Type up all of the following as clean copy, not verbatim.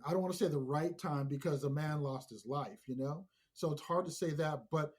I don't want to say the right time because a man lost his life, So it's hard to say that, but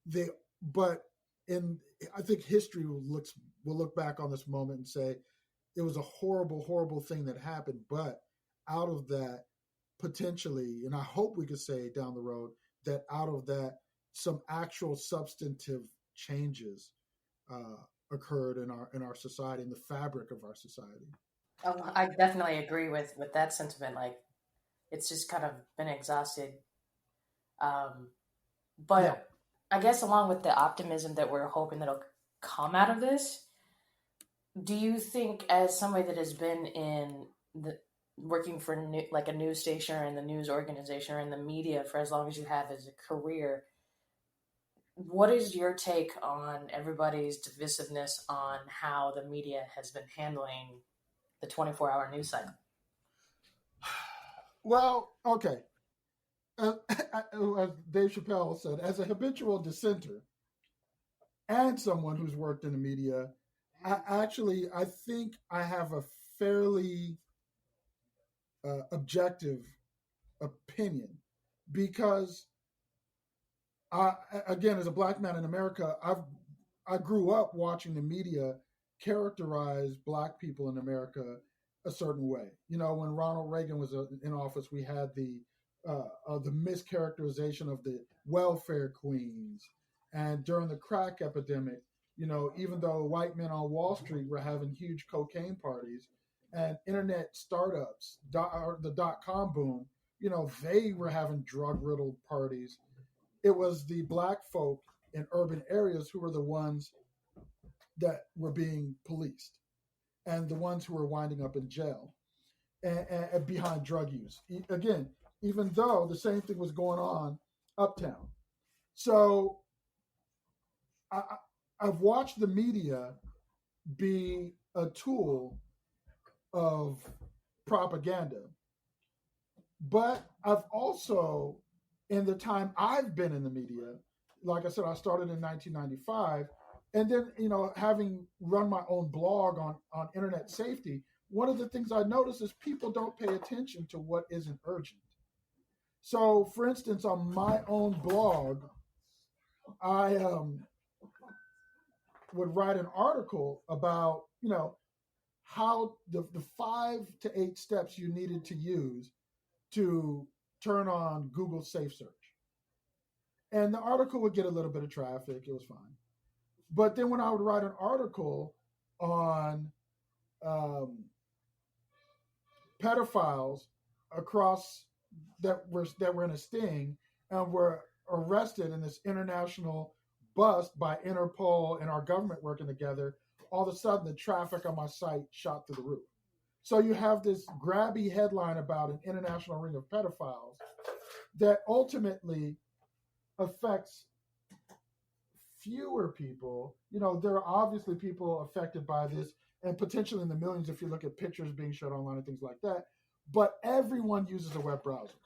they, but in I think history will look back on this moment and say it was a horrible, horrible thing that happened. But out of that, potentially, and I hope we could say down the road that out of that, some actual substantive changes occurred in our society, in the fabric of our society. Oh, I definitely agree with that sentiment. Like, it's just kind of been exhausted. Um, Yeah. but I guess along with the optimism that we're hoping that'll come out of this, do you think, as somebody that has been in the working for like a news station or in the news organization or in the media for as long as you have as a career, what is your take on everybody's divisiveness on how the media has been handling the 24-hour news cycle? Well, okay. As Dave Chappelle said, as a habitual dissenter and someone who's worked in the media, I think I have a fairly objective opinion because again, as a black man in America, I grew up watching the media characterize black people in America a certain way. When Ronald Reagan was in office, we had the mischaracterization of the welfare queens, and during the crack epidemic, even though white men on Wall Street were having huge cocaine parties, and internet startups, the .com boom, they were having drug riddled parties. It was the black folk in urban areas who were the ones that were being policed and the ones who were winding up in jail and behind drug use. Again, even though the same thing was going on uptown. So I, I've watched the media be a tool of propaganda, but I've also, in the time I've been in the media, like I said, I started in 1995, and then having run my own blog on internet safety, one of the things I notice is people don't pay attention to what isn't urgent. So, for instance, on my own blog, I would write an article about how the 5 to 8 steps you needed to use to turn on Google Safe Search. And the article would get a little bit of traffic. It was fine. But then when I would write an article on pedophiles across that were in a sting and were arrested in this international bust by Interpol and our government working together, all of a sudden the traffic on my site shot through the roof. So you have this grabby headline about an international ring of pedophiles that ultimately affects fewer people. There are obviously people affected by this, and potentially in the millions if you look at pictures being shared online and things like that. But everyone uses a web browser,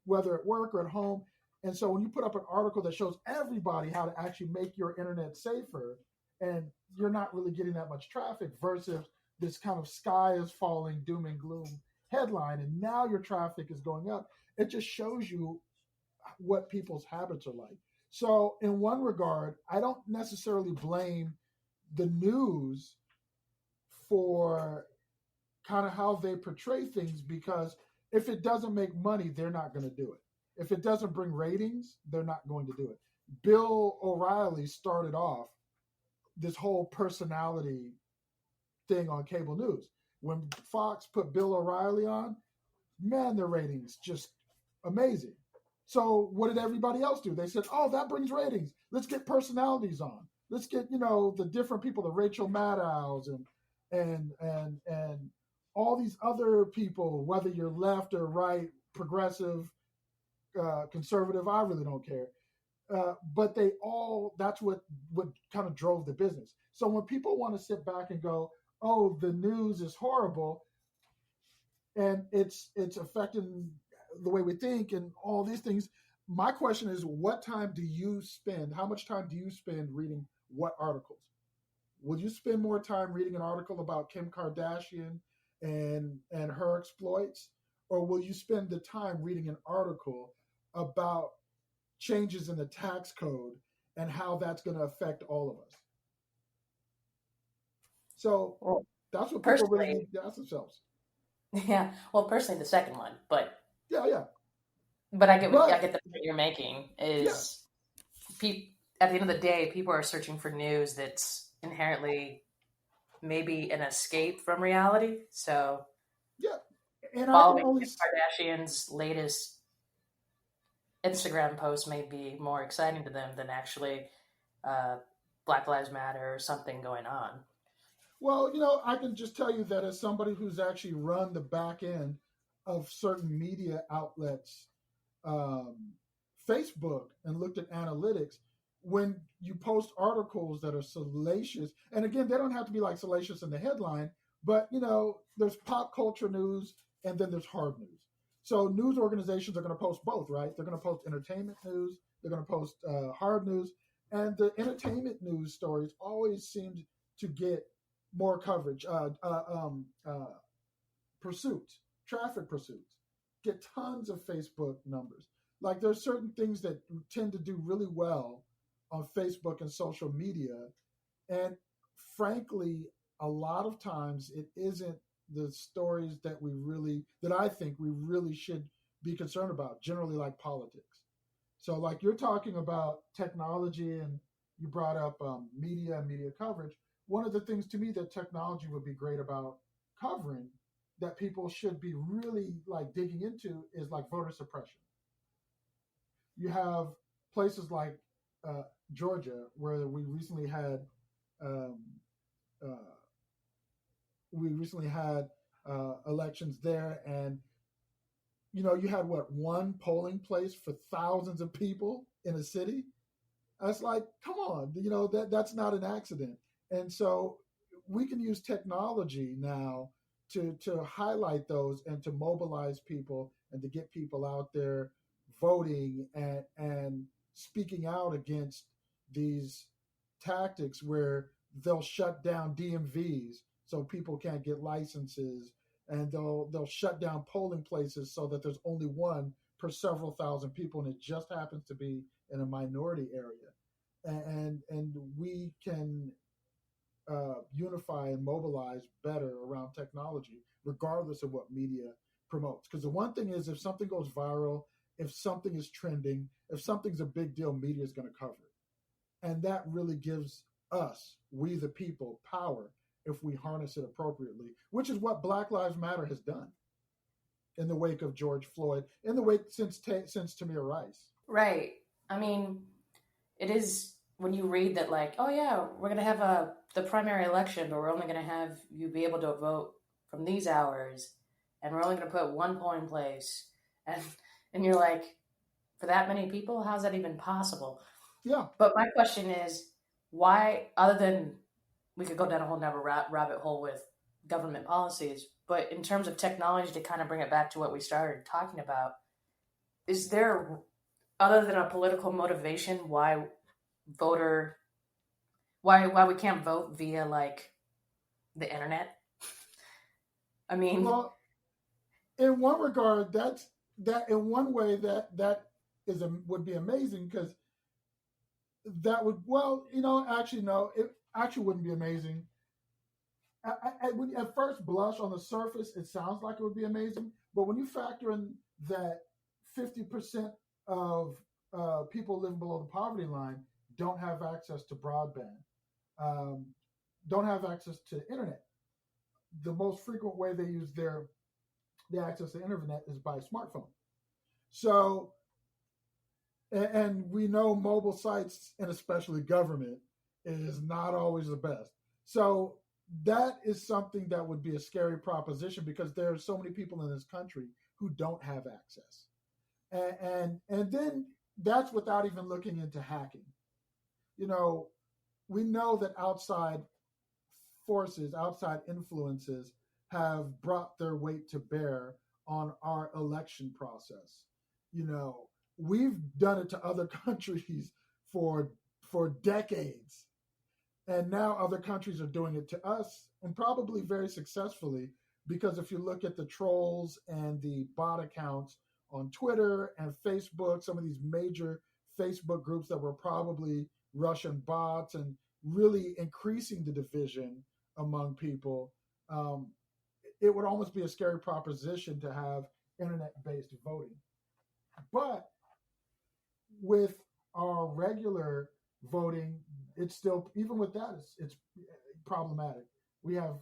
whether at work or at home. And so when you put up an article that shows everybody how to actually make your internet safer, and you're not really getting that much traffic versus this kind of sky is falling, doom and gloom headline, and now your traffic is going up, it just shows you what people's habits are like. So in one regard, I don't necessarily blame the news for kind of how they portray things, because if it doesn't make money, they're not going to do it. If it doesn't bring ratings, they're not going to do it. Bill O'Reilly started off this whole personality thing on cable news. When Fox put Bill O'Reilly on, man, their ratings just amazing. So what did everybody else do? They said, oh, that brings ratings. Let's get personalities on. Let's get, the different people, the Rachel Maddows and all these other people, whether you're left or right, progressive, conservative, I really don't care. But that's what kind of drove the business. So when people want to sit back and go, oh, the news is horrible and it's affecting the way we think and all these things, my question is, how much time do you spend reading what articles? Will you spend more time reading an article about Kim Kardashian and her exploits, or will you spend the time reading an article about changes in the tax code and how that's going to affect all of us? So Well, that's what people really personally, need to ask themselves. yeah. Well, personally, the second one, Yeah, yeah. but I But get the point you're making. yeah, Is at the end of the day, people are searching for news that's inherently maybe an escape from reality. So yeah. And I can following only, Kim Kardashian's latest Instagram post may be more exciting to them than actually uh, Black Lives Matter or something going on. well, I can just tell you that as somebody who's actually run the back end of certain media outlets, um, Facebook, and looked at analytics, when you post articles that are salacious, and again, they don't have to be like salacious in the headline, but there's pop culture news and then there's hard news. So news organizations are going to post both, right? They're going to post entertainment news, they're going to post hard news, and the entertainment news stories always seem to get more coverage. Pursuits, traffic pursuits, get tons of Facebook numbers. Like there's certain things that tend to do really well on Facebook and social media. And frankly, a lot of times it isn't the stories that I think we really should be concerned about, generally like politics. So like you're talking about technology and you brought up media and media coverage. One of the things to me that technology would be great about covering that people should be really like digging into is like voter suppression. You have places like Georgia where um, uh, we recently had elections there, and you had what, one polling place for thousands of people in a city. That's like, come on, that's not an accident. And so we can use technology now to highlight those and to mobilize people and to get people out there voting and speaking out against these tactics where they'll shut down DMVs so people can't get licenses, and they'll shut down polling places so that there's only one per several thousand people, and it just happens to be in a minority area. And we can unify and mobilize better around technology, regardless of what media promotes. Because the one thing is, if something goes viral, if something is trending, if something's a big deal, media is going to cover it. And that really gives us, we the people, power if we harness it appropriately, which is what Black Lives Matter has done in the wake of George Floyd, in the wake since Tamir Rice. Right. I mean, it is when you read that, like, oh yeah, we're gonna have the primary election, but we're only gonna have you be able to vote from these hours, and we're only gonna put one polling place, and you're like, for that many people, how's that even possible? Yeah. But my question is, why, other than we could go down a whole nother rabbit hole with government policies, but in terms of technology, to kind of bring it back to what we started talking about, is there, other than a political motivation, voter why we can't vote via like the internet? I mean, Well, in one regard, that in one way that would be amazing, because that would, well, actually no, it actually wouldn't be amazing. At first blush, on the surface, it sounds like it would be amazing, but when you factor in that 50% of people living below the poverty line don't have access to broadband, um, don't have access to the internet. The most frequent way they use the access to the internet is by smartphone. So, and we know mobile sites, and especially government, is not always the best. So that is something that would be a scary proposition, because there are so many people in this country who don't have access, and then that's without even looking into hacking. You know, we know that outside forces, outside influences have brought their weight to bear on our election process. We've done it to other countries for decades, and now other countries are doing it to us, and probably very successfully. Because if you look at the trolls and the bot accounts on Twitter and Facebook, some of these major Facebook groups that were probably Russian bots and really increasing the division among people, um, it would almost be a scary proposition to have internet-based voting. But with our regular voting, it's still, even with that, it's problematic. We have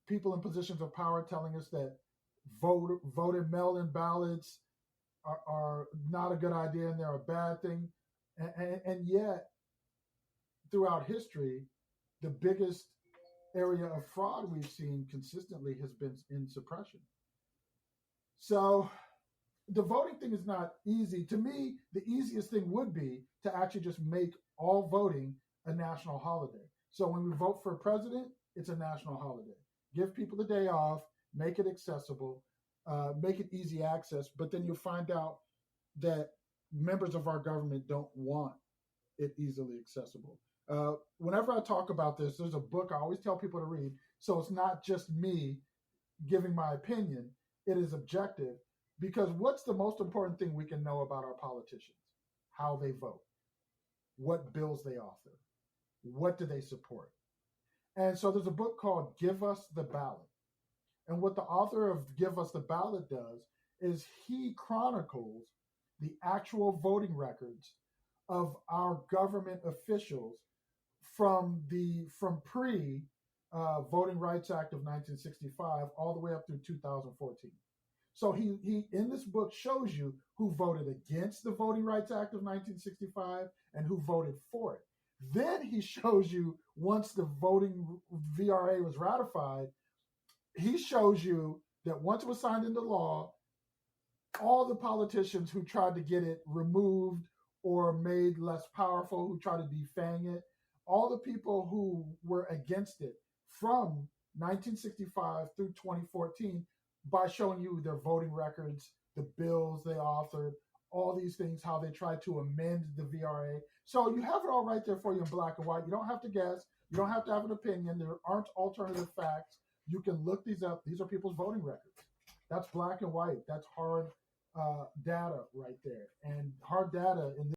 people in positions of power telling us that voted mail-in ballots are not a good idea and they're a bad thing, and yet throughout history, the biggest area of fraud we've seen consistently has been in suppression. So the voting thing is not easy. To me, the easiest thing would be to actually just make all voting a national holiday. So when we vote for a president, it's a national holiday. Give people the day off, make it accessible, make it easy access, but then you'll find out that members of our government don't want it easily accessible. Whenever I talk about this, there's a book I always tell people to read. So it's not just me giving my opinion, it is objective. Because what's the most important thing we can know about our politicians? How they vote, what bills they author, what do they support? And so there's a book called Give Us the Ballot. And what the author of Give Us the Ballot does is he chronicles the actual voting records of our government officials from pre Voting Rights Act of 1965 all the way up through 2014. So he in this book shows you who voted against the Voting Rights Act of 1965 and who voted for it. Then he shows you, once the voting VRA was ratified, he shows you that once it was signed into law, all the politicians who tried to get it removed or made less powerful, who tried to defang it, all the people who were against it from 1965 through 2014, by showing you their voting records, the bills they authored, all these things, how they tried to amend the VRA. So you have it all right there for you in black and white. You don't have to guess. You don't have to have an opinion. There aren't alternative facts. You can look these up. These are people's voting records. That's black and white. That's hard data right there. And hard data in this